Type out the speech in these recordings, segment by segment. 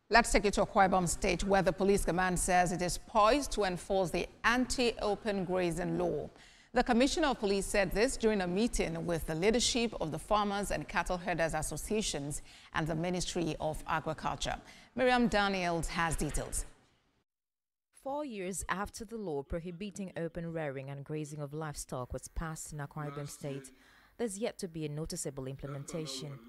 Let's take you to Akwa Ibom State, where the police command says it is poised to enforce the anti-open grazing law. The Commissioner of Police said this during a meeting with the leadership of the Farmers and Cattle Herders Associations and the Ministry of Agriculture. Miriam Daniels has details. 4 years after the law prohibiting open rearing and grazing of livestock was passed in Akwa Ibom State, there's yet to be a noticeable implementation.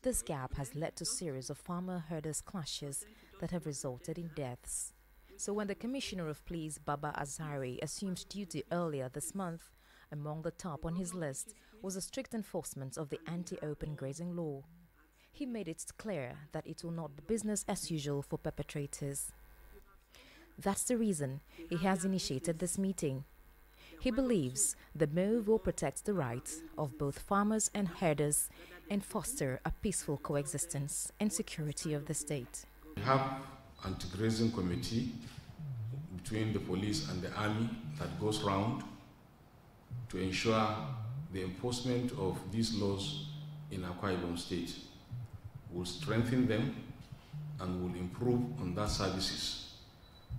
This gap has led to a series of farmer-herders clashes that have resulted in deaths. So when the Commissioner of Police, Baba Azari, assumed duty earlier this month, among the top on his list was a strict enforcement of the anti-open grazing law. He made it clear that it will not be business as usual for perpetrators. That's the reason he has initiated this meeting. He believes the move will protect the rights of both farmers and herders and foster a peaceful coexistence and security of the state. We have anti-grazing committee between the police and the army that goes round to ensure the enforcement of these laws in Akwa Ibom State. We'll strengthen them and will improve on that services.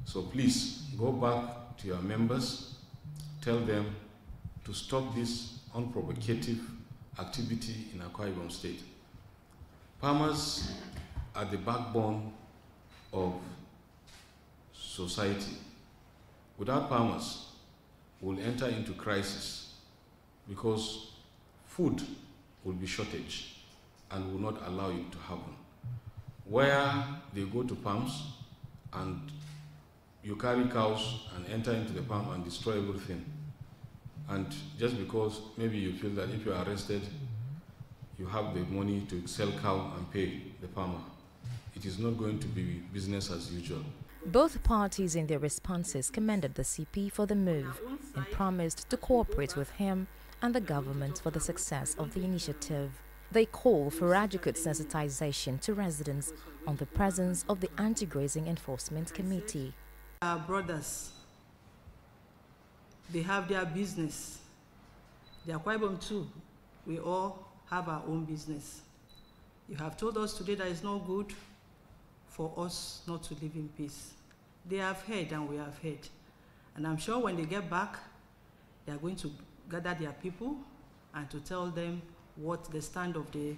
So please go back to your members, tell them to stop this unprovocative activity in Akwa Ibom State. Farmers are the backbone of society. Without farmers, we'll enter into crisis because food will be shortage and will not allow it to happen. Where they go to farms and you carry cows and enter into the farm and destroy everything. And just because maybe you feel that if you are arrested, you have the money to sell cow and pay the farmer, it is not going to be business as usual. Both parties in their responses commended the CP for the move and promised to cooperate with him and the government for the success of the initiative. They call for adequate sensitization to residents on the presence of the Anti-Grazing Enforcement Committee. Our brothers, they have their business. They are Akwa Ibom too. We all have our own business. You have told us today that it's not good for us not to live in peace. They have heard and we have heard. And I'm sure when they get back, they are going to gather their people and to tell them what the stand of the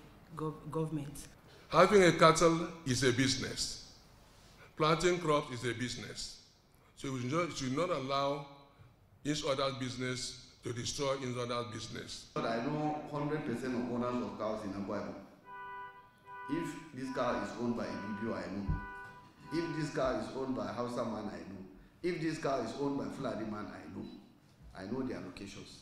government. Having a cattle is a business. Planting crops is a business. So we should not allow each other's business to destroy each other's business. I know 100% of owners of cows in Akwa Ibom. If this cow is owned by a BBO, I know. If this cow is owned by a Hausa man, I know. If this cow is owned by a Fulani man, I know. I know their locations.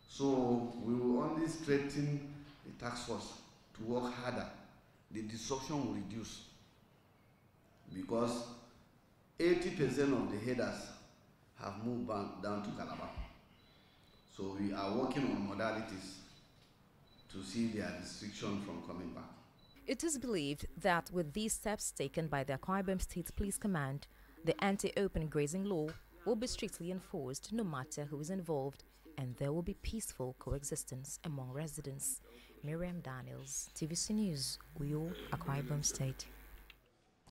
So we will only strengthen the task force to work harder. The destruction will reduce because 80% of the headers have moved down to Calabar. So we are working on modalities to see their restriction from coming back. It is believed that with these steps taken by the Akwa Ibom State Police Command, the anti-open grazing law will be strictly enforced no matter who is involved, and there will be peaceful coexistence among residents. Miriam Daniels, TVC News, Akwa Ibom State.